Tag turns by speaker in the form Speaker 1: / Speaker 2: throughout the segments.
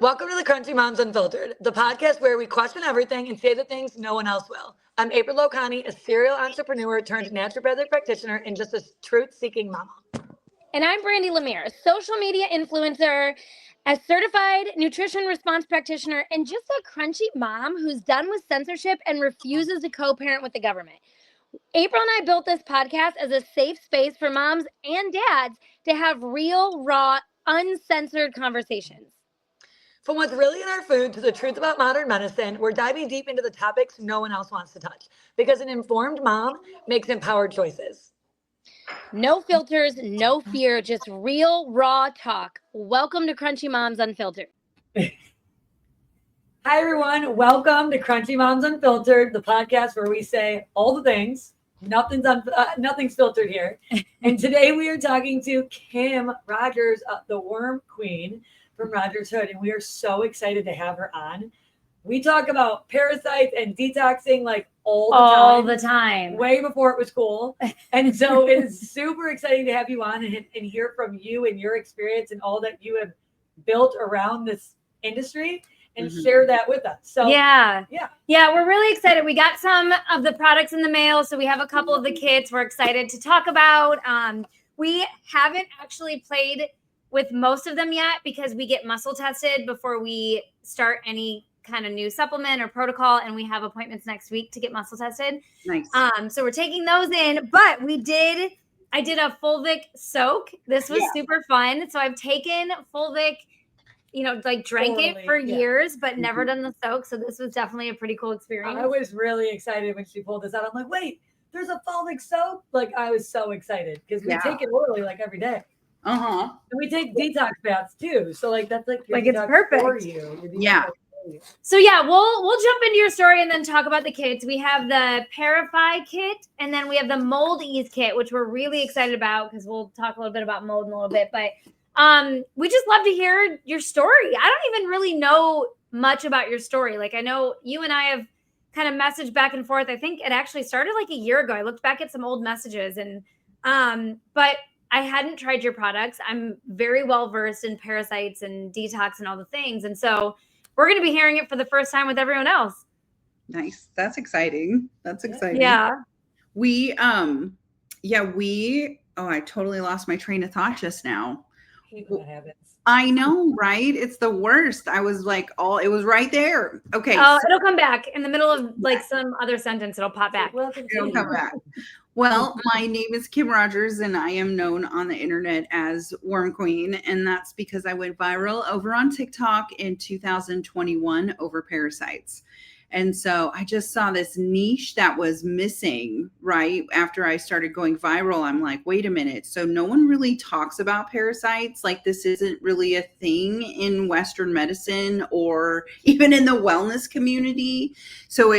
Speaker 1: Welcome to the Crunchy Moms Unfiltered, the podcast where we question everything and say the things no one else will. I'm April Locani, a serial entrepreneur turned naturopathic practitioner and just a truth-seeking mama.
Speaker 2: And I'm Brandy Lemire, a social media influencer, a certified nutrition response practitioner, and just a crunchy mom who's done with censorship and refuses to co-parent with the government. April and I built this podcast as a safe space for moms and dads to have real, raw, uncensored conversations.
Speaker 1: From what's really in our food to the truth about modern medicine, we're diving deep into the topics no one else wants to touch because an informed mom makes empowered choices.
Speaker 2: No filters, no fear, just real, raw talk. Welcome to Crunchy Moms Unfiltered.
Speaker 1: Hi, everyone. Welcome to Crunchy Moms Unfiltered, the podcast where we say all the things. Nothing's filtered here. And today we are talking to Kim Rogers, the Worm Queen from Rogers Hood, and we are so excited to have her on. We talk about parasites and detoxing like all the time, way before it was cool. And so it is super exciting to have you on and hear from you and your experience and all that you have built around this industry and share that with us. So
Speaker 3: yeah, we're really excited. We got some of the products in the mail, so we have a couple of the kits we're excited to talk about. We haven't actually played with most of them yet because we get muscle tested before we start any kind of new supplement or protocol, and we have appointments next week to get muscle tested.
Speaker 4: Nice.
Speaker 3: So we're taking those in, but I did a fulvic soak. This was super fun. So I've taken fulvic, drank it for years, but never done the soak. So this was definitely a pretty cool experience.
Speaker 1: I was really excited when she pulled this out. I'm like, wait, there's a fulvic soak? Like, I was so excited because we take it orally like every day. And we take detox baths too. So that's like
Speaker 3: it's perfect
Speaker 1: for you.
Speaker 3: So we'll jump into your story and then talk about the kits. We have the Parafy kit, and then we have the Mold Ease kit, which we're really excited about because we'll talk a little bit about mold in a little bit. But we just love to hear your story. I don't even really know much about your story. Like, I know you and I have kind of messaged back and forth. I think it actually started like a year ago. I looked back at some old messages, and but I hadn't tried your products. I'm very well versed in parasites and detox and all the things. And so we're going to be hearing it for the first time with everyone else.
Speaker 4: Nice. That's exciting.
Speaker 3: Yeah.
Speaker 4: I totally lost my train of thought just now. I know, right? It's the worst. I was like, it was right there. Okay.
Speaker 3: It'll come back in the middle of some other sentence. It'll pop back.
Speaker 4: It'll come back. Well, my name is Kim Rogers, and I am known on the internet as Worm Queen, and that's because I went viral over on TikTok in 2021 over parasites. And so I just saw this niche that was missing right after I started going viral. I'm like, wait a minute. So no one really talks about parasites. Like, this isn't really a thing in Western medicine or even in the wellness community. So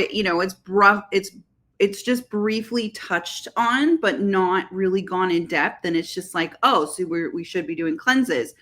Speaker 4: it's just briefly touched on, but not really gone in depth. And it's just like, so we should be doing cleanses.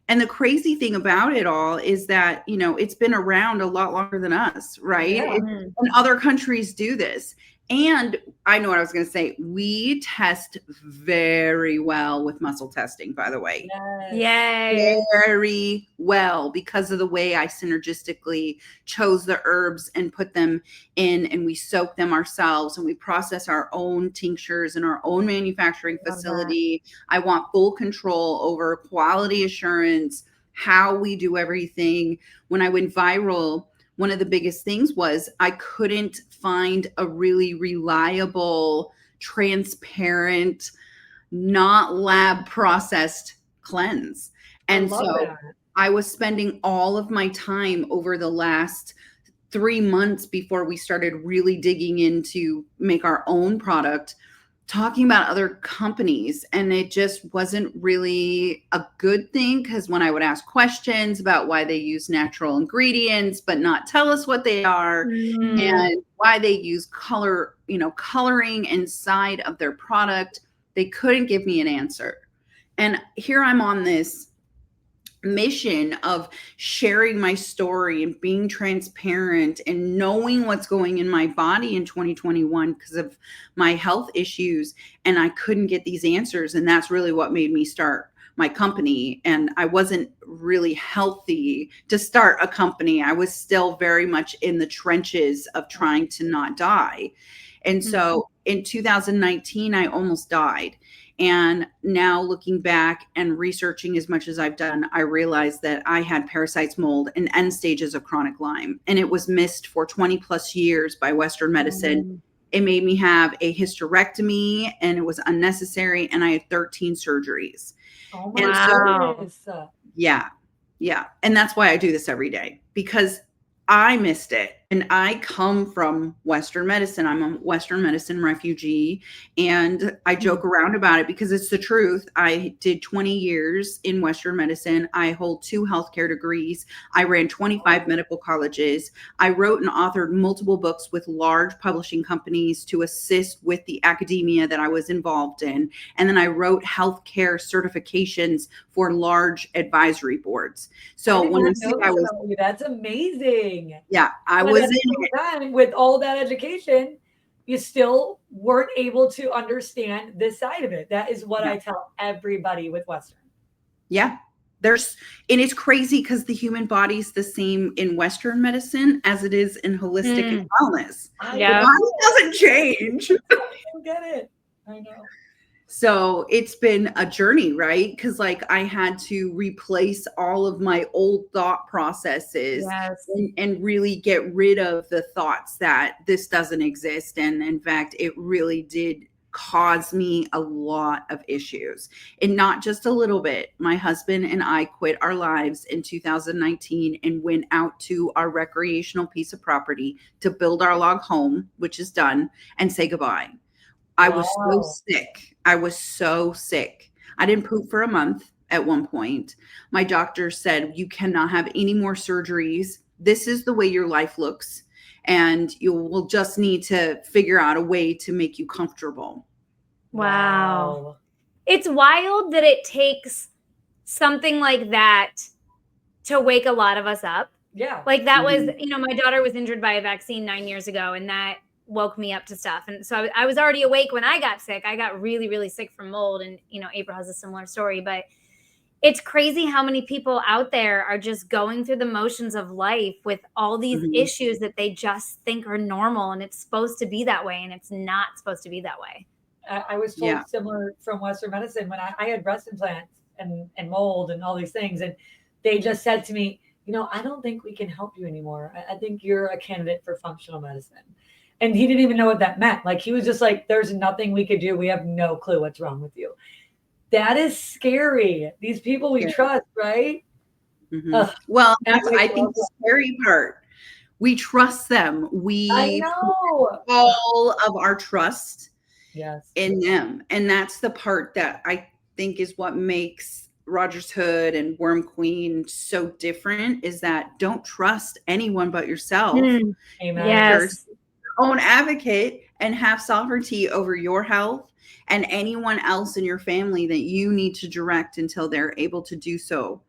Speaker 4: And the crazy thing about it all is that, it's been around a lot longer than us, right?
Speaker 1: Yeah.
Speaker 4: And other countries do this. And I know what I was going to say. We test very well with muscle testing, by the way.
Speaker 3: Yay.
Speaker 4: Very well because of the way I synergistically chose the herbs and put them in, and we soak them ourselves, and we process our own tinctures in our own manufacturing facility. I want full control over quality assurance, how we do everything. When I went viral, one of the biggest things was I couldn't find a really reliable, transparent, not lab processed cleanse. And so I was spending all of my time over the last 3 months before we started really digging into make our own product, talking about other companies, and it just wasn't really a good thing because when I would ask questions about why they use natural ingredients but not tell us what they are and why they use coloring inside of their product, they couldn't give me an answer. And here I'm on this mission of sharing my story and being transparent and knowing what's going in my body in 2021 because of my health issues. And I couldn't get these answers. And that's really what made me start my company, and I wasn't really healthy to start a company. I was still very much in the trenches of trying to not die. And so in 2019, I almost died. And now looking back and researching as much as I've done, I realized that I had parasites, mold, and end stages of chronic Lyme. And it was missed for 20 plus years by Western medicine. It made me have a hysterectomy, and it was unnecessary. And I had 13 surgeries.
Speaker 1: Oh
Speaker 4: And
Speaker 3: Wow.
Speaker 1: goodness.
Speaker 4: Yeah. And that's why I do this every day, because I missed it. And I come from Western medicine. I'm a Western medicine refugee. And I joke around about it because it's the truth. I did 20 years in Western medicine. I hold 2 healthcare degrees. I ran 25 medical colleges. I wrote and authored multiple books with large publishing companies to assist with the academia that I was involved in. And then I wrote healthcare certifications for large advisory boards. So when you see I was,
Speaker 1: that's amazing.
Speaker 4: yeah, I
Speaker 1: But
Speaker 4: was
Speaker 1: at the
Speaker 4: in it.
Speaker 1: same time, with all that education, you still weren't able to understand this side of it. That is what I tell everybody with Western.
Speaker 4: Yeah. And it's crazy because the human body's the same in Western medicine as it is in holistic and wellness.
Speaker 3: Yeah.
Speaker 4: The body doesn't change.
Speaker 1: I don't get it. I know.
Speaker 4: So it's been a journey, right? Because like I had to replace all of my old thought processes and really get rid of the thoughts that this doesn't exist. And in fact, it really did cause me a lot of issues, and not just a little bit. My husband and I quit our lives in 2019 and went out to our recreational piece of property to build our log home, which is done, and say goodbye. I was so sick. I was so sick. I didn't poop for a month at one point. My doctor said, you cannot have any more surgeries. This is the way your life looks. And you will just need to figure out a way to make you comfortable.
Speaker 3: Wow. It's wild that it takes something like that to wake a lot of us up.
Speaker 1: Yeah.
Speaker 3: Like that was, my daughter was injured by a vaccine 9 years ago, and that woke me up to stuff. And so I was already awake when I got sick. I got really, really sick from mold, and April has a similar story. But it's crazy how many people out there are just going through the motions of life with all these issues that they just think are normal, and it's supposed to be that way, and it's not supposed to be that way.
Speaker 1: I was told similar from Western medicine when I had breast implants and mold and all these things, and they just said to me, I don't think we can help you anymore. I think you're a candidate for functional medicine. And he didn't even know what that meant. Like, he was just like, there's nothing we could do. We have no clue what's wrong with you. That is scary. These people we trust, right?
Speaker 4: Well, that's, I think, the scary part. We trust them.
Speaker 1: I know.
Speaker 4: Put all of our trust in them. And that's the part that I think is what makes Rogers Hood and Worm Queen so different, is that don't trust anyone but yourself.
Speaker 1: Amen.
Speaker 3: Yes.
Speaker 4: Own advocate and have sovereignty over your health and anyone else in your family that you need to direct until they're able to do so.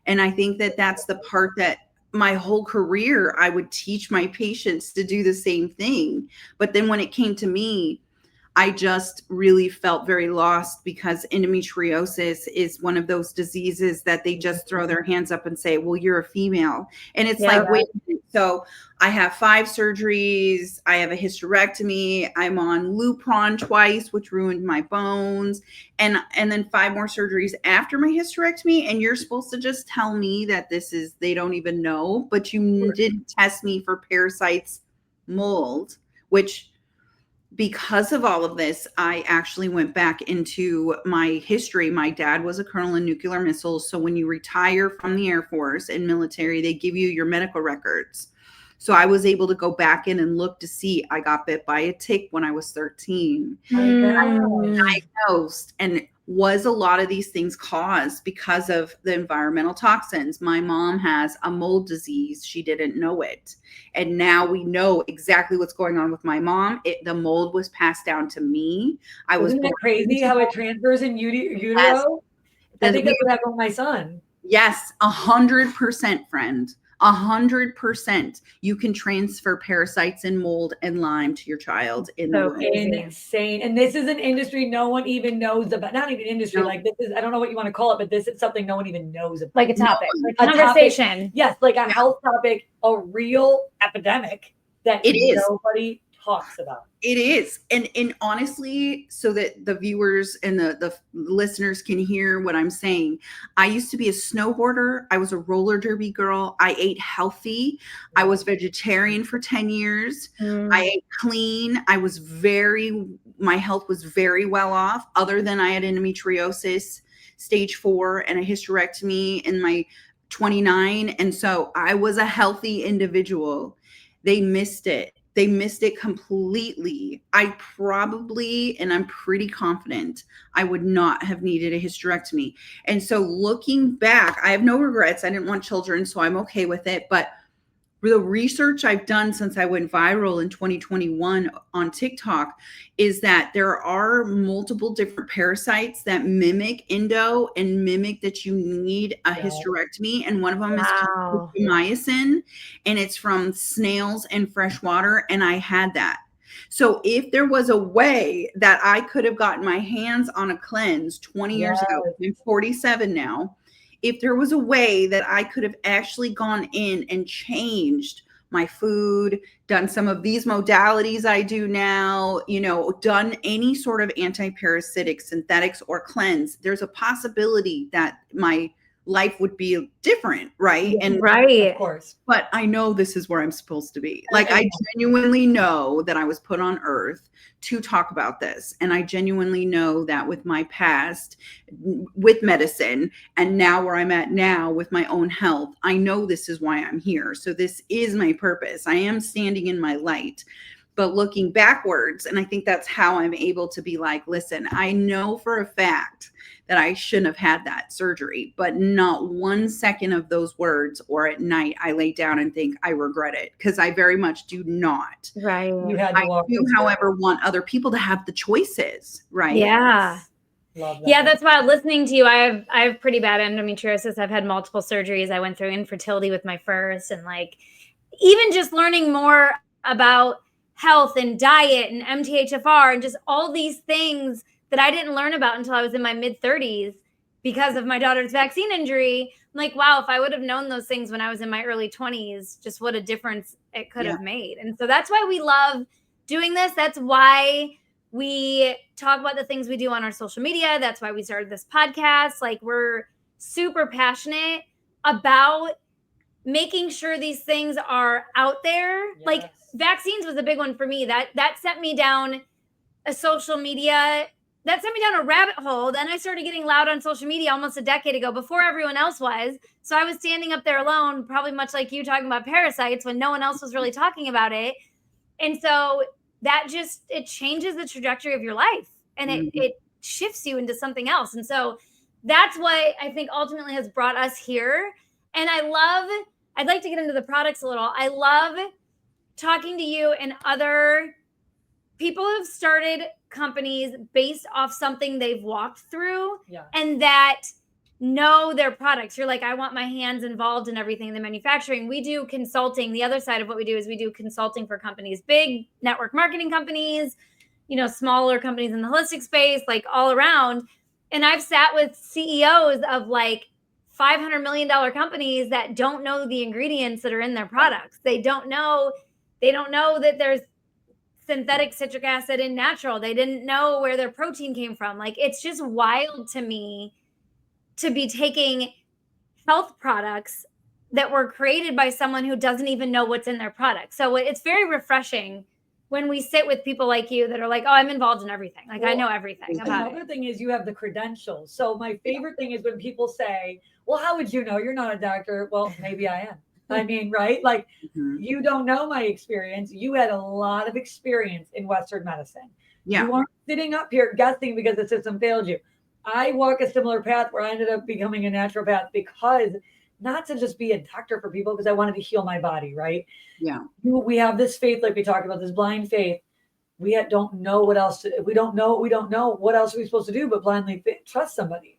Speaker 4: And I think that that's the part that my whole career, I would teach my patients to do the same thing. But then when it came to me, I just really felt very lost, because endometriosis is one of those diseases that they just throw their hands up and say, well, you're a female. And it's like, wait a minute. So I have 5 surgeries. I have a hysterectomy. I'm on Lupron twice, which ruined my bones. And then 5 more surgeries after my hysterectomy. And you're supposed to just tell me that they don't even know, but you didn't test me for parasites, mold, which, because of all of this, I actually went back into my history. My dad was a colonel in nuclear missiles. So when you retire from the Air Force and military, they give you your medical records. So I was able to go back in and look to see, I got bit by a tick when I was 13. Diagnosed, and was a lot of these things caused because of the environmental toxins. My mom has a mold disease. She didn't know it. And now we know exactly what's going on with my mom. The mold was passed down to me.
Speaker 1: Isn't that crazy how it transfers in utero? I think that's what happened with my son.
Speaker 4: Yes, 100%, friend. 100%. You can transfer parasites and mold and Lyme to your child in the
Speaker 3: So
Speaker 4: womb.
Speaker 3: crazy.
Speaker 1: Insane. And this is an industry no one even knows about. Not even industry.
Speaker 4: No.
Speaker 1: Like this is, I don't know what you want to call it, but this is something no one even knows about.
Speaker 3: Like a topic, like
Speaker 1: A
Speaker 3: conversation.
Speaker 1: Yes, like a health topic, a real epidemic that
Speaker 4: It is.
Speaker 1: nobody talks about.
Speaker 4: It is. And honestly, so that the viewers and the listeners can hear what I'm saying, I used to be a snowboarder. I was a roller derby girl. I ate healthy. I was vegetarian for 10 years. I ate clean. My health was very well off, other than I had endometriosis, stage 4, and a hysterectomy in my 29. And so I was a healthy individual. They missed it. They missed it completely. I probably, and I'm pretty confident, I would not have needed a hysterectomy. And so looking back, I have no regrets. I didn't want children, so I'm okay with it. But the research I've done since I went viral in 2021 on TikTok is that there are multiple different parasites that mimic endo and mimic that you need a hysterectomy. And one of them is tryptomycin, and it's from snails and fresh water. And I had that. So if there was a way that I could have gotten my hands on a cleanse 20 years ago, I'm 47 now, if there was a way that I could have actually gone in and changed my food, done some of these modalities I do now, done any sort of anti-parasitic synthetics or cleanse, there's a possibility that my life would be different, right?
Speaker 1: Yeah,
Speaker 3: right.
Speaker 1: Of course.
Speaker 4: But I know this is where I'm supposed to be. Like, I genuinely know that I was put on earth to talk about this. And I genuinely know that with my past, with medicine, and now where I'm at now with my own health, I know this is why I'm here. So this is my purpose. I am standing in my light. But looking backwards, and I think that's how I'm able to be like, listen, I know for a fact that I shouldn't have had that surgery, but not 1 second of those words or at night I lay down and think I regret it, because I very much do not.
Speaker 3: Right.
Speaker 1: You had to walk.
Speaker 4: I do, however, want other people to have the choices, right?
Speaker 3: Yeah.
Speaker 1: Love that.
Speaker 3: Yeah, that's why listening to you, I have pretty bad endometriosis. I've had multiple surgeries. I went through infertility with my first, and like even just learning more about health and diet and MTHFR and just all these things that I didn't learn about until I was in my mid 30s because of my daughter's vaccine injury. I'm like, wow, if I would have known those things when I was in my early 20s, just what a difference it could have made. And so that's why we love doing this. That's why we talk about the things we do on our social media. That's why we started this podcast. Like, we're super passionate about making sure these things are out there.
Speaker 1: Yes.
Speaker 3: Like, vaccines was a big one for me. That sent me down a social media. That sent me down a rabbit hole. Then I started getting loud on social media almost a decade ago before everyone else was. So I was standing up there alone, probably much like you talking about parasites when no one else was really talking about it. And so that just, it changes the trajectory of your life, and it shifts you into something else. And so that's what I think ultimately has brought us here. And I'd like to get into the products a little. I love talking to you and other people who've started companies based off something they've walked through and that know their products. You're like, I want my hands involved in everything in the manufacturing. We do consulting. The other side of what we do is we do consulting for companies, big network marketing companies, smaller companies in the holistic space, like all around. And I've sat with CEOs of like $500 million companies that don't know the ingredients that are in their products. They don't know that there's synthetic citric acid in natural. They didn't know where their protein came from. Like, it's just wild to me to be taking health products that were created by someone who doesn't even know what's in their product. So it's very refreshing when we sit with people like you that are like, oh, I'm involved in everything. Like, I know everything about it.
Speaker 1: Another thing is you have the credentials. So my favorite thing is when people say, well, how would you know? You're not a doctor. Well, maybe I am. I mean, right? Like, you don't know my experience. You had a lot of experience in Western medicine. Yeah. You aren't sitting up here guessing because the system failed you. I walk a similar path where I ended up becoming a naturopath because not to just be a doctor for people, because I wanted to heal my body, right?
Speaker 4: Yeah.
Speaker 1: We have this faith, like we talked about, this blind faith. We don't know what else. We don't know what else are we supposed to do but blindly trust somebody.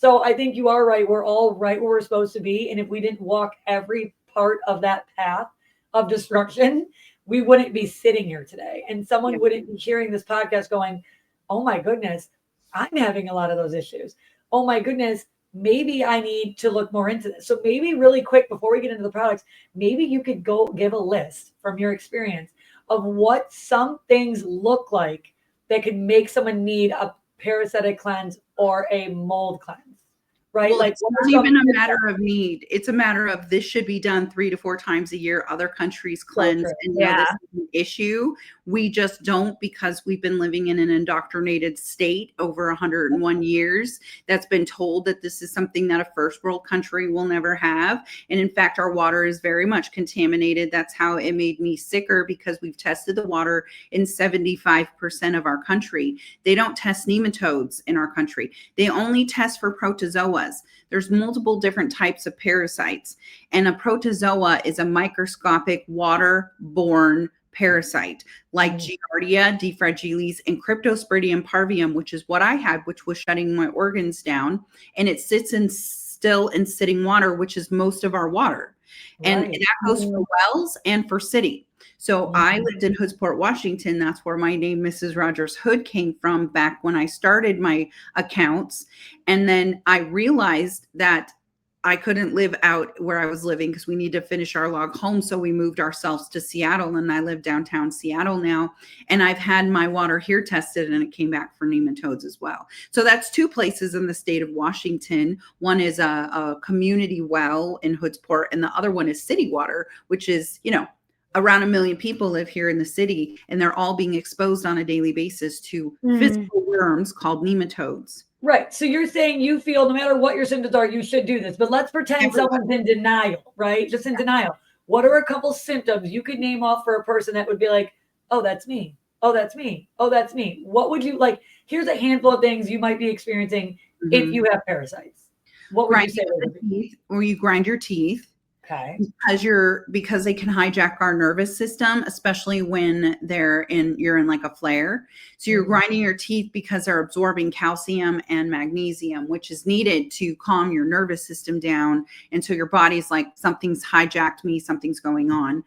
Speaker 1: So I think you are right. We're all right where we're supposed to be. And if we didn't walk every part of that path of destruction, we wouldn't be sitting here today. And someone wouldn't be hearing this podcast going, oh my goodness, I'm having a lot of those issues. Oh my goodness, maybe I need to look more into this. So maybe really quick before we get into the products, maybe you could go give a list from your experience of what some things look like that could make someone need a parasitic cleanse or a mold cleanse, right?
Speaker 4: Well,
Speaker 1: Like
Speaker 4: it's not even a matter of need. It's a matter of this should be done 3 to 4 times a year. Other countries cleanse,
Speaker 1: true.
Speaker 4: and this is an issue. We just don't, because we've been living in an indoctrinated state over 101 years that's been told that this is something that a first world country will never have. And in fact, our water is very much contaminated. That's how it made me sicker, because we've tested the water in 75% of our country. They don't test nematodes in our country. They only test for protozoas. There's multiple different types of parasites, and a protozoa is a microscopic water-borne parasite like Giardia, D. fragilis, and Cryptosporidium parvium, which is what I had, which was shutting my organs down. And it sits in still in sitting water, which is most of our water. And that goes for wells and for city. So I lived in Hoodsport, Washington. That's where my name, Mrs. Rogers Hood, came from back when I started my accounts. And then I realized that I couldn't live out where I was living because we need to finish our log home. So we moved ourselves to Seattle, and I live downtown Seattle now. And I've had my water here tested, and it came back for nematodes as well. So that's 2 places in the state of Washington. One is a community well in Hoodsport, and the other one is city water, which is, around 1 million people live here in the city, and they're all being exposed on a daily basis to physical worms called nematodes.
Speaker 1: Right. So you're saying you feel no matter what your symptoms are, you should do this. But let's pretend someone's in denial, right? Just in denial. What are a couple symptoms you could name off for a person that would be like, oh, that's me. Oh, that's me. Oh, that's me. What would you like? Here's a handful of things you might be experiencing if you have parasites. What would you say?
Speaker 4: Or you grind your teeth.
Speaker 1: Okay.
Speaker 4: Because they can hijack our nervous system, especially when you're in like a flare. So you're grinding your teeth because they're absorbing calcium and magnesium, which is needed to calm your nervous system down. And so your body's like, something's hijacked me, something's going on.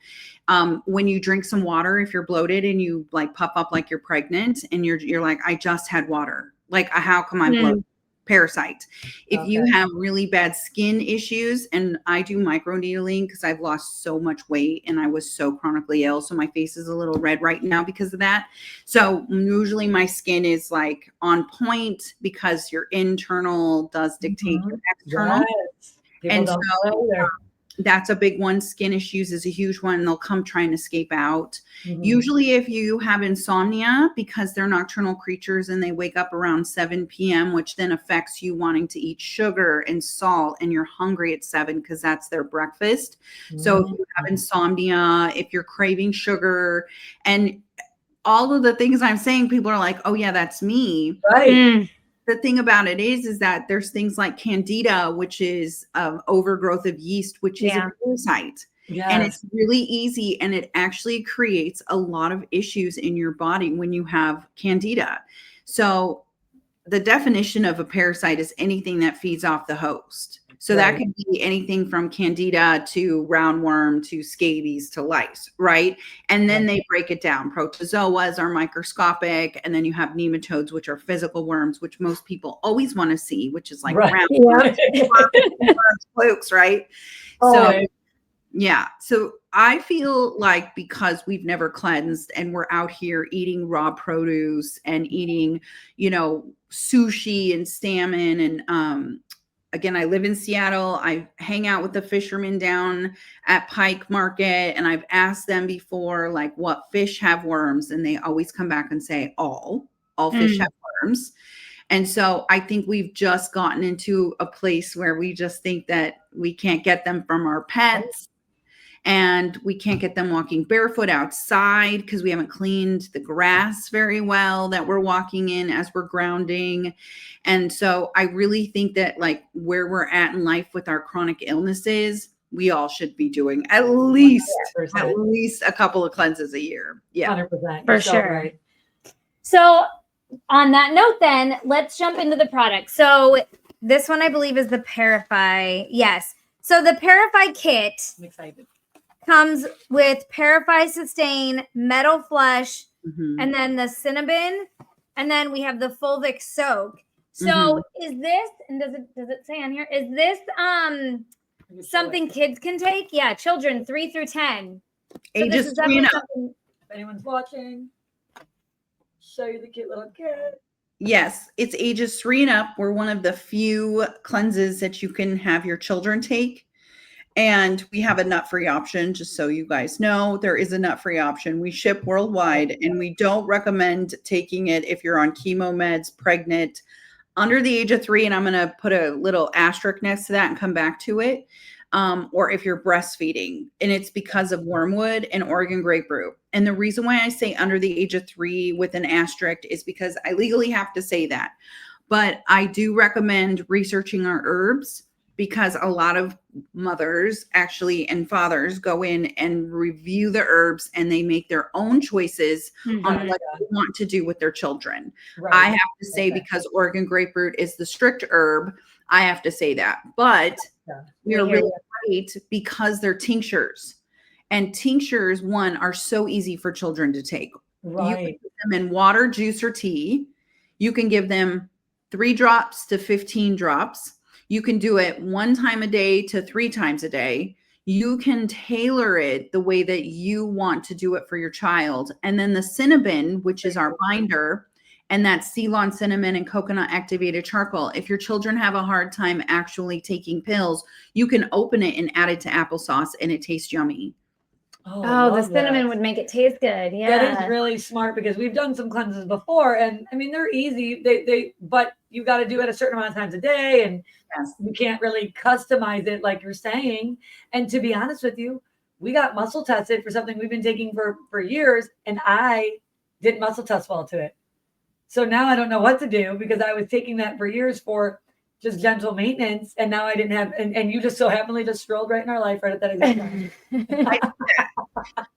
Speaker 4: When you drink some water, if you're bloated and you like puff up like you're pregnant, and you're like, I just had water. Like, how come I'm bloated? Parasite. If you have really bad skin issues, and I do microneedling because I've lost so much weight and I was so chronically ill, so my face is a little red right now because of that. So usually my skin is like on point because your internal does dictate your external. And so that's a big one. Skin issues is a huge one. They'll come try and escape out. Usually if you have insomnia, because they're nocturnal creatures and they wake up around 7 p.m., which then affects you wanting to eat sugar and salt, and you're hungry at 7 because that's their breakfast. So if you have insomnia, if you're craving sugar, and all of the things I'm saying, people are like, oh yeah, that's me.
Speaker 1: Right.
Speaker 4: The thing about it is that there's things like candida, which is overgrowth of yeast, which is a parasite. And it's really easy, and it actually creates a lot of issues in your body when you have candida. So the definition of a parasite is anything that feeds off the host. So that could be anything from candida to roundworm to scabies to lice, right? And then they break it down. Protozoas are microscopic, and then you have nematodes, which are physical worms, which most people always want to see, which is like roundworms, flukes, right? So I feel like because we've never cleansed and we're out here eating raw produce and eating, sushi and salmon, and again, I live in Seattle. I hang out with the fishermen down at Pike Market, and I've asked them before, like, what fish have worms? And they always come back and say, all fish have worms. And so I think we've just gotten into a place where we just think that we can't get them from our pets, and we can't get them walking barefoot outside because we haven't cleaned the grass very well that we're walking in as we're grounding. And so I really think that, like, where we're at in life with our chronic illnesses, we all should be doing at least a couple of cleanses a year.
Speaker 1: 100%.
Speaker 3: For sure. So on that note, then let's jump into the product. So This one I believe is the Parafy. Yes. So the Parafy kit
Speaker 1: I'm excited.
Speaker 3: comes with Parafy Sustain, Metal Flush,
Speaker 4: Mhm.
Speaker 3: and then the Cinnamon, and then we have the Fulvic Soak. So
Speaker 4: Mhm.
Speaker 3: is this, and does it say on here? Is this something kids can take? Yeah, children 3 through 10. So this
Speaker 4: Ages
Speaker 3: is
Speaker 4: 3 and
Speaker 3: definitely
Speaker 4: up.
Speaker 3: something.
Speaker 1: If anyone's watching, show you the cute little kid.
Speaker 4: Yes, it's ages 3 and up. We're one of the few cleanses that you can have your children take. And we have a nut-free option, just so you guys know. There is a nut-free option. We ship worldwide, and we don't recommend taking it if you're on chemo meds, pregnant, under the age of 3, and I'm going to put a little asterisk next to that and come back to it, or if you're breastfeeding, and it's because of wormwood and Oregon grapefruit. And the reason why I say under the age of 3 with an asterisk is because I legally have to say that. But I do recommend researching our herbs, because a lot of mothers actually and fathers go in and review the herbs, and they make their own choices on what they want to do with their children.
Speaker 1: Right.
Speaker 4: I have to say, because Oregon grapefruit is the strict herb, I have to say that. But we are really great because they're tinctures. And tinctures, one, are so easy for children to take.
Speaker 1: Right.
Speaker 4: You can put them in water, juice, or tea. You can give them 3 drops to 15 drops. You can do it 1 time a day to 3 times a day. You can tailor it the way that you want to do it for your child. And then the cinnamon, which is our binder, and that's Ceylon cinnamon and coconut activated charcoal. If your children have a hard time actually taking pills, you can open it and add it to applesauce, and it tastes yummy.
Speaker 3: Oh, the cinnamon would make it taste good. Yeah.
Speaker 1: That is really smart, because we've done some cleanses before, and I mean, they're easy. But you got to do it a certain amount of times a day, and you can't really customize it like you're saying. And to be honest with you, we got muscle tested for something we've been taking for years, and I didn't muscle test well to it. So now I don't know what to do, because I was taking that for years for just gentle maintenance, and now I didn't have, and you just so happenly just strolled right in our life right at that exact time.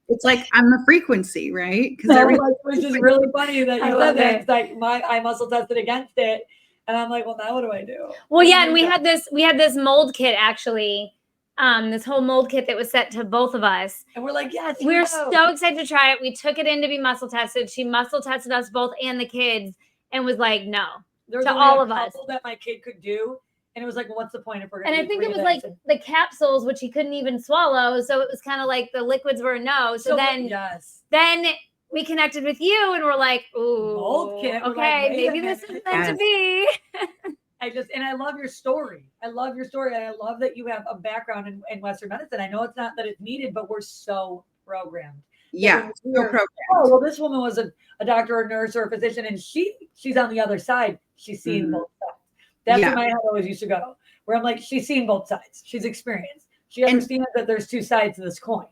Speaker 4: It's like I'm the frequency, right?
Speaker 1: Because which is really funny that you said that. It's like I muscle tested against it, and I'm like, well, now what do I do?
Speaker 3: Well, yeah, and we had this mold kit actually, this whole mold kit that was sent to both of us,
Speaker 1: and we're like, yes,
Speaker 3: we were so excited to try it. We took it in to be muscle tested. She muscle tested us both and the kids, and was like, no.
Speaker 1: There was
Speaker 3: to
Speaker 1: only
Speaker 3: all
Speaker 1: a
Speaker 3: of us
Speaker 1: couple that my kid could do, and it was like, well, what's the point if we're
Speaker 3: and
Speaker 1: gonna
Speaker 3: I think it was like the capsules, which he couldn't even swallow, so it was kind of like the liquids were a no. So then we connected with you, and we're like, ooh,
Speaker 1: mold kit.
Speaker 3: Okay,
Speaker 1: like,
Speaker 3: maybe this is meant to be.
Speaker 1: I love your story. I love your story, and I love that you have a background in Western medicine. I know it's not that it's needed, but we're so programmed.
Speaker 4: Yeah, so programmed.
Speaker 1: Oh, well, this woman was a doctor or nurse or a physician, and she's on the other side. She's seen both sides. That's where my head always used to go, where I'm like, she's seen both sides. She's experienced. She understands that there's 2 sides to this coin.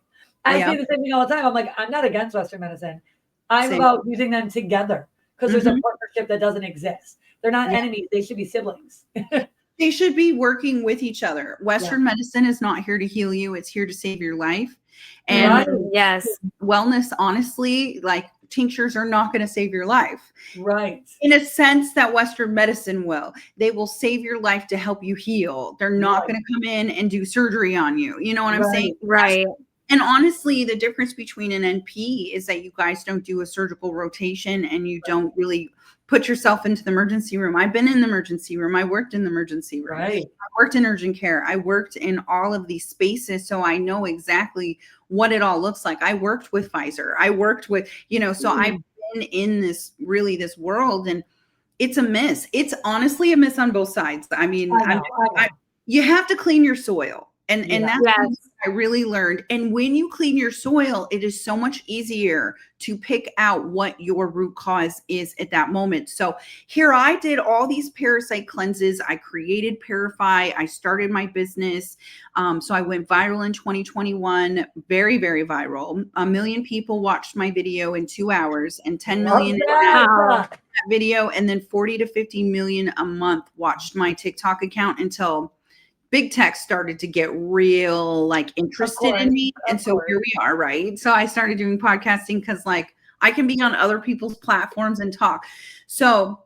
Speaker 1: I say the same thing all the time. I'm like, I'm not against Western medicine. I'm about using them together, because there's a partnership that doesn't exist. They're not enemies. They should be siblings.
Speaker 4: They should be working with each other. Western medicine is not here to heal you. It's here to save your life. And wellness, honestly, like tinctures are not going to save your life.
Speaker 1: Right.
Speaker 4: In a sense that Western medicine will. They will save your life to help you heal. They're not going to come in and do surgery on you. You know what I'm saying?
Speaker 3: Right.
Speaker 4: And honestly, the difference between an NP is that you guys don't do a surgical rotation, and you don't really put yourself into the emergency room. I've been in the emergency room. I worked in the emergency room.
Speaker 1: Right.
Speaker 4: I worked in urgent care. I worked in all of these spaces. So I know exactly what it all looks like. I worked with Pfizer. I worked with, so I've been in this world, and it's a miss. It's honestly a miss on both sides. I mean, you have to clean your soil. And that's what I really learned. And when you clean your soil, it is so much easier to pick out what your root cause is at that moment. So here I did all these parasite cleanses. I created Parafy. I started my business. So I went viral in 2021, very, very viral. 1 million people watched my video in 2 hours, and 10 million in that video. And then 40 to 50 million a month watched my TikTok account until big tech started to get real interested in me. And so here we are, right? So I started doing podcasting because I can be on other people's platforms and talk. So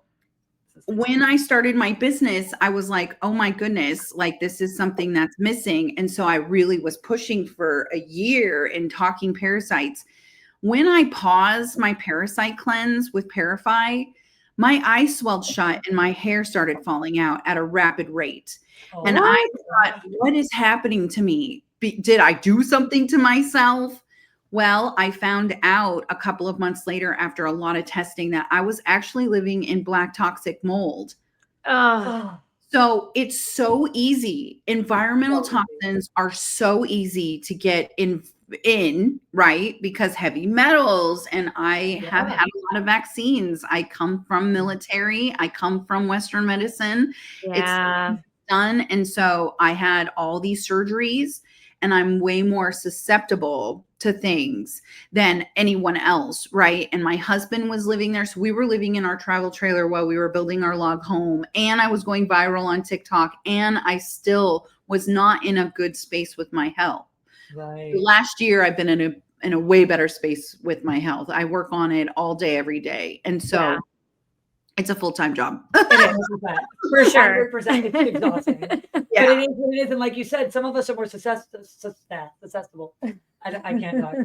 Speaker 4: when I started my business, I was like, oh my goodness, like this is something that's missing. And so I really was pushing for a year and talking parasites. When I paused my parasite cleanse with Parify, my eyes swelled shut and my hair started falling out at a rapid rate.
Speaker 1: Oh,
Speaker 4: And I thought, what is happening to me? Did I do something to myself? Well, I found out a couple of months later after a lot of testing that I was actually living in black toxic mold.
Speaker 3: Oh,
Speaker 4: So it's so easy. Environmental toxins are so easy to get in, right? Because heavy metals, and I have had a lot of vaccines. I come from military. I come from Western medicine.
Speaker 3: yeah.
Speaker 4: It's done. And so I had all these surgeries, and I'm way more susceptible to things than anyone else, right? And my husband was living there. So we were living in our travel trailer while we were building our log home. And I was going viral on TikTok. And I still was not in a good space with my health.
Speaker 1: Right.
Speaker 4: Last year, I've been in a way better space with my health. I work on it all day, every day. And so it's a full-time job.
Speaker 1: It is,
Speaker 3: For sure.
Speaker 1: 100%. It's exhausting.
Speaker 4: Yeah.
Speaker 1: But it is what it is. And like you said, some of us are more susceptible. I can't talk.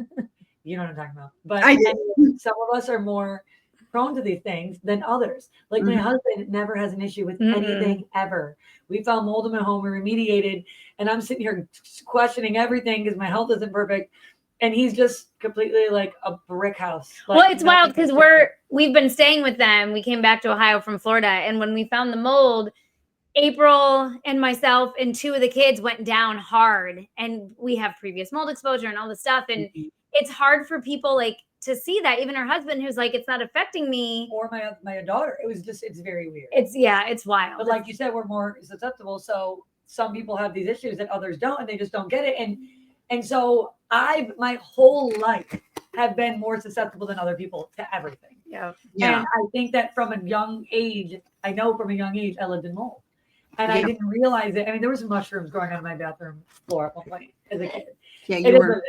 Speaker 1: You know what I'm talking about. But
Speaker 4: I do.
Speaker 1: some of us are more prone to these things than others. Like my husband never has an issue with anything ever. We found mold in my home, we remediated, and I'm sitting here questioning everything because my health isn't perfect. And he's just completely like a brick house. Like,
Speaker 3: Well, it's wild because we've been staying with them. We came back to Ohio from Florida, and when we found the mold, April and myself and two of the kids went down hard, and we have previous mold exposure and all this stuff. And it's hard for people like to see that. Even her husband, who's like, it's not affecting me.
Speaker 1: Or my daughter. It's very weird.
Speaker 3: It's wild.
Speaker 1: But like you said, we're more susceptible. So some people have these issues that others don't, and they just don't get it. And so my whole life have been more susceptible than other people to everything.
Speaker 3: Yeah.
Speaker 1: And I think that from a young age, I lived in mold. And I didn't realize it. I mean, there was mushrooms growing on my bathroom floor at one point as a kid.
Speaker 4: Yeah,
Speaker 1: It
Speaker 4: you
Speaker 1: is
Speaker 4: were.
Speaker 1: what it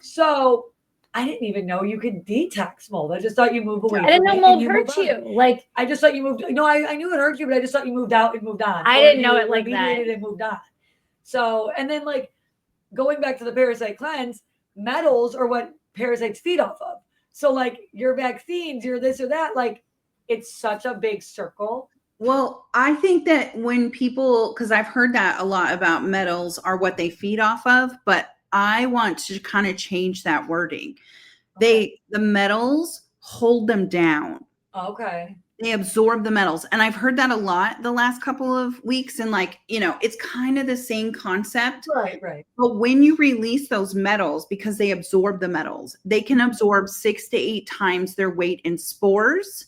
Speaker 1: is. So I didn't even know you could detox mold. I just thought you move away.
Speaker 3: I didn't know
Speaker 1: from it and
Speaker 3: mold hurt
Speaker 1: move on.
Speaker 3: you. Like,
Speaker 1: I just thought you moved. No, I knew it hurt you, but I just thought you moved out and moved on.
Speaker 3: I
Speaker 1: Or
Speaker 3: didn't know
Speaker 1: you
Speaker 3: it like that.
Speaker 1: remediated and moved on. So, and then like going back to the parasite cleanse, metals are what parasites feed off of. So like your vaccines, your this or that, like it's such a big circle.
Speaker 4: Well, I think that when people, because I've heard that a lot about metals are what they feed off of, but I want to kind of change that wording. The metals hold them down.
Speaker 1: Okay.
Speaker 4: They absorb the metals. And I've heard that a lot the last couple of weeks. And like, it's kind of the same concept.
Speaker 1: Right.
Speaker 4: But when you release those metals, because they absorb the metals, they can absorb 6 to 8 times their weight in spores,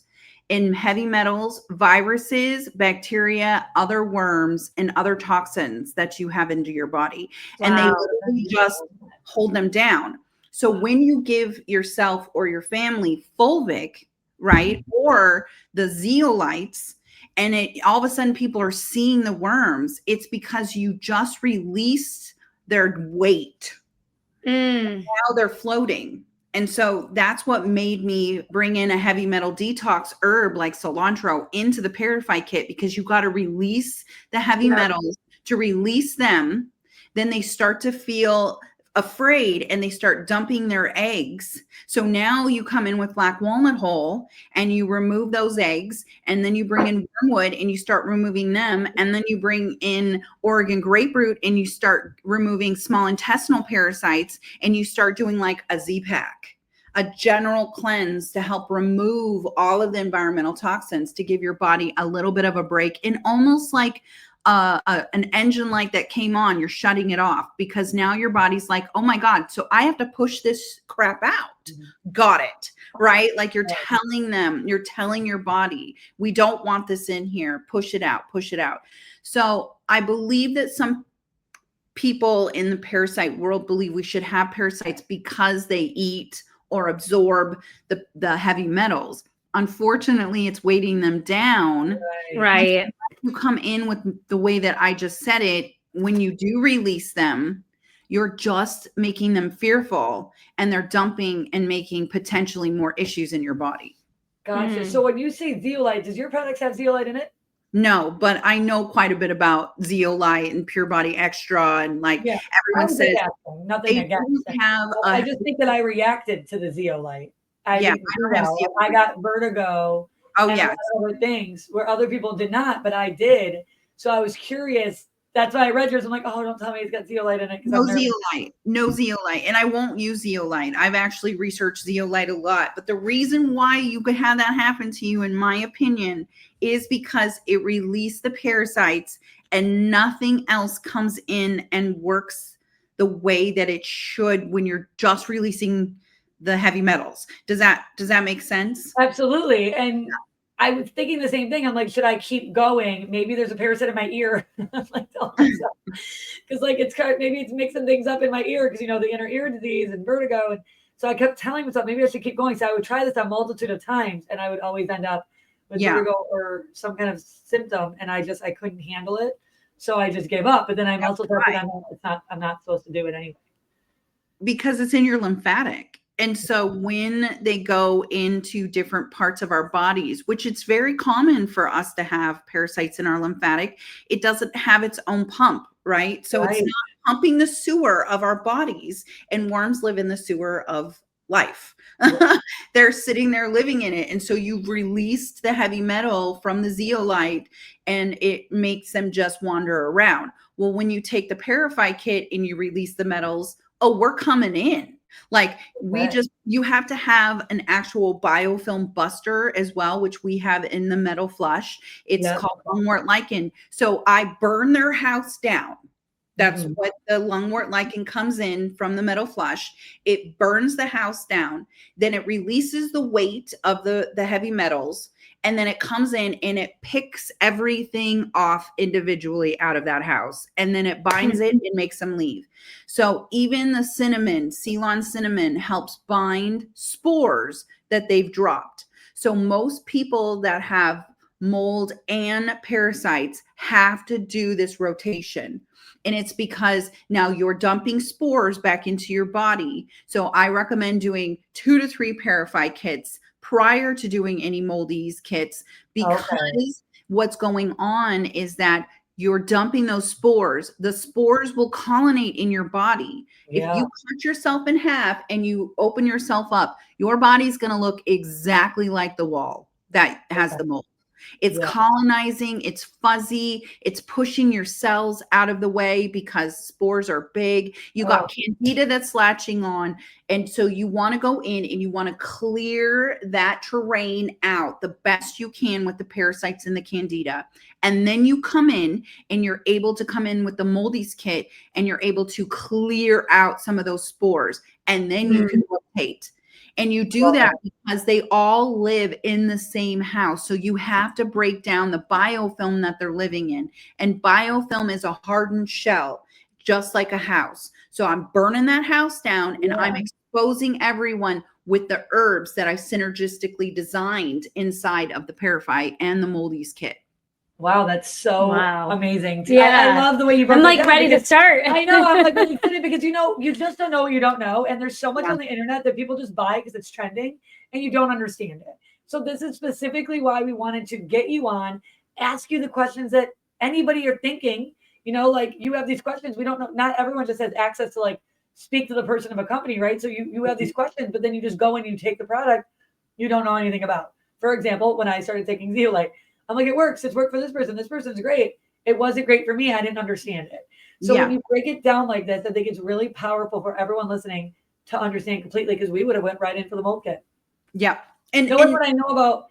Speaker 4: in heavy metals, viruses, bacteria, other worms, and other toxins that you have into your body.
Speaker 3: Wow.
Speaker 4: And they literally just hold them down. So when you give yourself or your family fulvic, right, or the zeolites, and all of a sudden people are seeing the worms, it's because you just released their weight. Now they're floating. And so that's what made me bring in a heavy metal detox herb like cilantro into the Parify kit, because you got to release the heavy metals. To release them, then they start to feel afraid and they start dumping their eggs. So now you come in with black walnut hull and you remove those eggs, and then you bring in wormwood and you start removing them, and then you bring in Oregon grapefruit and you start removing small intestinal parasites, and you start doing like a Z-Pack, a general cleanse to help remove all of the environmental toxins, to give your body a little bit of a break, and almost like an engine light that came on, you're shutting it off, because now your body's like, oh my God, so I have to push this crap out. Got it. Right? Like you're telling your body, we don't want this in here. Push it out, push it out. So I believe that some people in the parasite world believe we should have parasites because they eat or absorb the heavy metals. Unfortunately, it's weighting them down.
Speaker 3: Right.
Speaker 4: You come in with the way that I just said it, when you do release them, you're just making them fearful, and they're dumping and making potentially more issues in your body.
Speaker 1: Gotcha.
Speaker 3: Mm.
Speaker 1: So when you say zeolite, does your products have zeolite in it?
Speaker 4: No, but I know quite a bit about zeolite and Pure Body Extra, and like
Speaker 1: Yeah. I
Speaker 4: everyone
Speaker 1: was
Speaker 4: says
Speaker 1: just asking, nothing
Speaker 4: they
Speaker 1: against
Speaker 4: don't
Speaker 1: it.
Speaker 4: have
Speaker 1: I
Speaker 4: a
Speaker 1: just think that I reacted to the zeolite. I
Speaker 4: yeah,
Speaker 1: didn't
Speaker 4: I
Speaker 1: do
Speaker 4: don't have
Speaker 1: well. I
Speaker 4: zeolite.
Speaker 1: got vertigo
Speaker 4: Oh
Speaker 1: and a lot
Speaker 4: yes.
Speaker 1: of other things where other people did not, but I did. So I was curious. That's why I read yours. I'm like, oh, don't tell me it's got zeolite in it because
Speaker 4: No
Speaker 1: I'm nervous.
Speaker 4: zeolite, no zeolite, and I won't use zeolite. I've actually researched zeolite a lot, but the reason why you could have that happen to you, in my opinion, is because it released the parasites and nothing else comes in and works the way that it should when you're just releasing the heavy metals. Does that make sense?
Speaker 1: Absolutely. And I was thinking the same thing. I'm like, should I keep going? Maybe there's a parasite in my ear. I'm like, because like it's kind of, maybe it's mixing things up in my ear because the inner ear disease and vertigo. And so I kept telling myself maybe I should keep going. So I would try this a multitude of times and I would always end up with
Speaker 4: Yeah.
Speaker 1: vertigo or some kind of symptom. And I couldn't handle it. So I just gave up. But then I'm
Speaker 4: That's
Speaker 1: also tested.
Speaker 4: right.
Speaker 1: I'm not supposed to do it anyway.
Speaker 4: Because it's in your lymphatic. And so when they go into different parts of our bodies, which it's very common for us to have parasites in our lymphatic, it doesn't have its own pump, right? So it's
Speaker 1: Right.
Speaker 4: not pumping the sewer of our bodies, and worms live in the sewer of life. They're sitting there living in it. And so you've released the heavy metal from the zeolite and it makes them just wander around. Well, when you take the Parafy kit and you release the metals, oh, we're coming in. Like you have to have an actual biofilm buster as well, which we have in the metal flush. It's called lungwort lichen. So I burn their house down. That's what the lungwort lichen comes in from the metal flush. It burns the house down. Then it releases the weight of the heavy metals. And then it comes in and it picks everything off individually out of that house. And then it binds it and makes them leave. So even the cinnamon, Ceylon cinnamon, helps bind spores that they've dropped. So most people that have mold and parasites have to do this rotation. And it's because now you're dumping spores back into your body. So I recommend doing 2 to 3 Parafy kits prior to doing any moldies kits, because what's going on is that you're dumping those spores. The spores will colonate in your body.
Speaker 1: Yeah.
Speaker 4: If you cut yourself in half and you open yourself up, your body's going to look exactly like the wall that has the mold. It's colonizing, it's fuzzy, it's pushing your cells out of the way because spores are big. You got candida that's latching on. And so you want to go in and you want to clear that terrain out the best you can with the parasites and the candida. And then you come in and you're able to come in with the moldies kit and you're able to clear out some of those spores. And then you can rotate. And you do that because they all live in the same house. So you have to break down the biofilm that they're living in. And biofilm is a hardened shell, just like a house. So I'm burning that house down and I'm exposing everyone with the herbs that I synergistically designed inside of the Parafy and the moldies kit.
Speaker 1: Wow, that's so amazing.
Speaker 3: Yeah.
Speaker 1: I love the way you broke
Speaker 3: I'm
Speaker 1: that
Speaker 3: like
Speaker 1: down
Speaker 3: ready to
Speaker 1: because-
Speaker 3: start.
Speaker 1: I know. I'm like really excited because you just don't know what you don't know. And there's so much on the internet that people just buy because it's trending and you don't understand it. So this is specifically why we wanted to get you on, ask you the questions that anybody are thinking. Like you have these questions. We don't know. Not everyone just has access to like speak to the person of a company, right? So you have these questions, but then you just go and you take the product you don't know anything about. For example, when I started taking zeolite, I'm like, it works. It's worked for this person. This person's great. It wasn't great for me. I didn't understand it. So when you break it down like this, I think it's really powerful for everyone listening to understand completely because we would have went right in for the mold kit.
Speaker 4: Yeah. And
Speaker 1: what I know about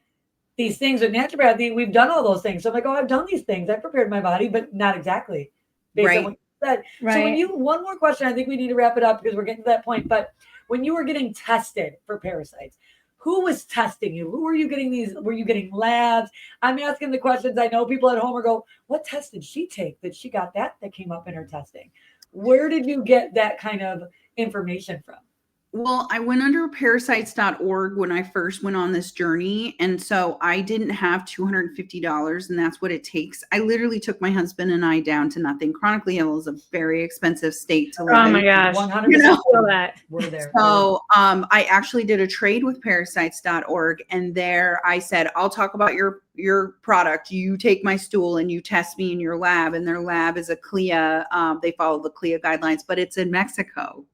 Speaker 1: these things with naturopathy, we've done all those things. So I'm like, oh, I've done these things. I prepared my body, but not exactly based on what you said.
Speaker 3: Right.
Speaker 1: So one more question, I think we need to wrap it up because we're getting to that point. But when you were getting tested for parasites, who was testing you? Who were you getting these? Were you getting labs? I'm asking the questions. I know people at home are go, what test did she take that she got that came up in her testing? Where did you get that kind of information from?
Speaker 4: Well, I went under parasites.org when I first went on this journey. And so I didn't have $250, and that's what it takes. I literally took my husband and I down to nothing. Chronically ill is a very expensive state to live
Speaker 3: Oh
Speaker 4: in.
Speaker 3: my gosh.
Speaker 1: 100%.
Speaker 4: You know?
Speaker 3: Feel that.
Speaker 1: We're there.
Speaker 4: So I actually did a trade with parasites.org, and there I said, I'll talk about your product. You take my stool and you test me in your lab. And their lab is a CLIA. They follow the CLIA guidelines, but it's in Mexico.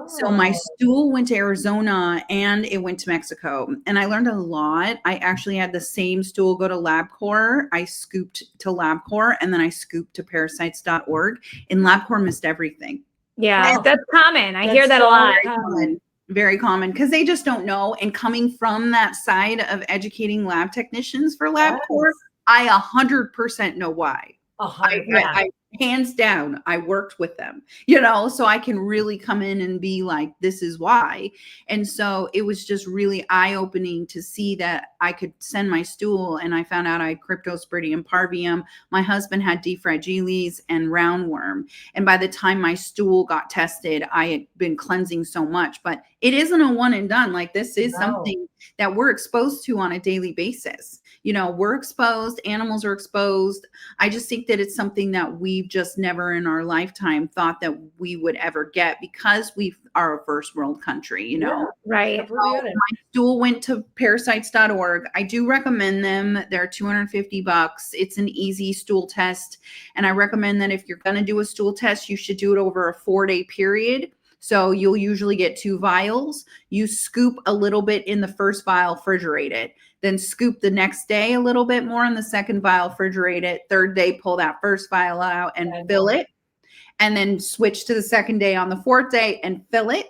Speaker 4: So my stool went to Arizona and it went to Mexico, and I learned a lot. I actually had the same stool go to LabCorp. I scooped to LabCorp, and then I scooped to parasites.org, and LabCorp missed everything.
Speaker 3: Yeah,
Speaker 1: Oh,
Speaker 3: that's common. I
Speaker 1: that's
Speaker 3: hear that a
Speaker 1: so
Speaker 3: lot.
Speaker 1: common.
Speaker 4: Very common, because they just don't know. And coming from that side of educating lab technicians for LabCorp, I 100% know why.
Speaker 1: 100%.
Speaker 4: I hands down, I worked with them, you know, so I can really come in and be like, this is why. And so it was just really eye-opening to see that I could send my stool, and I found out I had Cryptosporidium parvium. My husband had D. fragilis and roundworm. And by the time my stool got tested, I had been cleansing so much, but it isn't a one and done. Like, this is something that we're exposed to on a daily basis. You know, we're exposed, animals are exposed. I just think that it's something that we've just never in our lifetime thought that we would ever get, because we are a first world country, you know.
Speaker 3: Right.
Speaker 4: So my stool went to parasites.org. I do recommend them. They're $250. It's an easy stool test. And I recommend that if you're going to do a stool test, you should do it over a 4-day period. So you'll usually get 2 vials. You scoop a little bit in the first vial, refrigerate it. Then scoop the next day a little bit more in the second vial, refrigerate it. Third day, pull that first vial out and fill it. And then switch to the second day on the 4th day and fill it,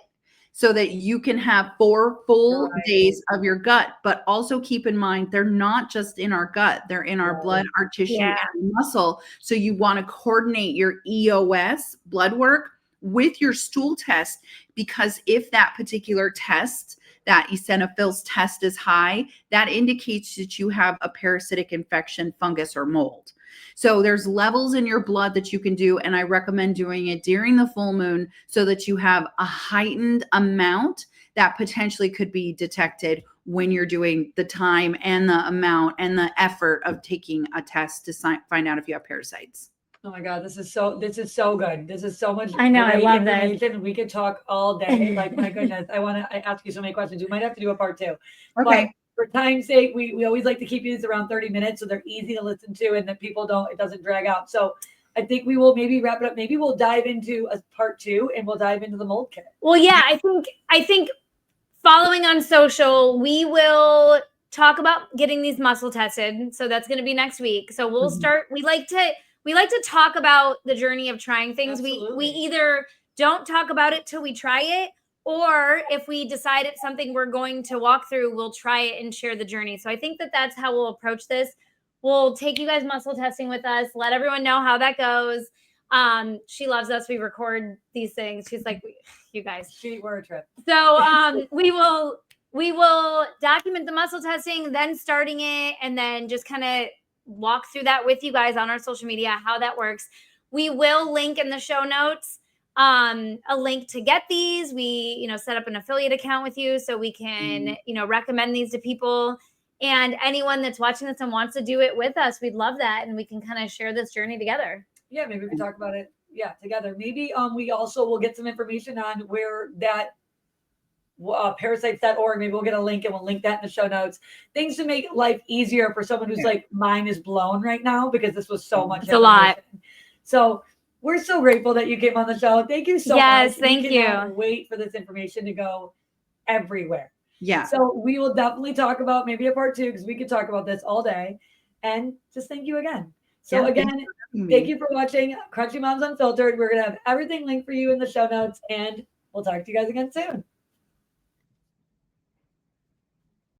Speaker 4: so that you can have 4 full days of your gut. But also keep in mind, they're not just in our gut. They're in our blood, our tissue, and muscle. So you want to coordinate your EOS blood work with your stool test, because if that particular test, that eosinophils test, is high, that indicates that you have a parasitic infection, fungus, or mold. So there's levels in your blood that you can do, and I recommend doing it during the full moon, so that you have a heightened amount that potentially could be detected when you're doing the time and the amount and the effort of taking a test to find out if you have parasites.
Speaker 1: Oh my God, this is so good. This is so much.
Speaker 3: I know, I
Speaker 1: great
Speaker 3: love that.
Speaker 1: information. We could talk all day. Like, my goodness, I ask you so many questions. We might have to do a part 2.
Speaker 4: Okay.
Speaker 1: But for time's sake, we always like to keep these around 30 minutes, so they're easy to listen to, and that it doesn't drag out. So I think we will maybe wrap it up. Maybe we'll dive into a part 2, and we'll dive into the mold kit.
Speaker 3: Well, yeah, I think following on social, we will talk about getting these muscle tested. So that's going to be next week. So we'll start. We like to talk about the journey of trying things.
Speaker 1: Absolutely.
Speaker 3: We either don't talk about it till we try it, or if we decide it's something we're going to walk through, we'll try it and share the journey. So I think that that's how we'll approach this. We'll take you guys muscle testing with us, let everyone know how that goes. She loves us. We record these things. She's like, you guys.
Speaker 1: We're a trip.
Speaker 3: So we will document the muscle testing, then starting it, and then just kind of walk through that with you guys on our social media, how that works. We will link in the show notes a link to get these. We, set up an affiliate account with you so we can, recommend these to people. And anyone that's watching this and wants to do it with us, we'd love that. And we can kind of share this journey together.
Speaker 1: Yeah, maybe we can talk about it. Yeah, together. Maybe we also will get some information on where that parasites.org. Maybe we'll get a link, and we'll link that in the show notes. Things to make life easier for someone who's like, mind is blown right now, because this was so much.
Speaker 3: It's a lot.
Speaker 1: So we're so grateful that you came on the show. Thank you so much.
Speaker 3: Yes, thank you.
Speaker 1: Wait for this information to go everywhere.
Speaker 4: Yeah.
Speaker 1: So we will definitely talk about maybe a part 2, because we could talk about this all day. And just thank you again. So again, thank you for watching Crunchy Moms Unfiltered. We're going to have everything linked for you in the show notes, and we'll talk to you guys again soon.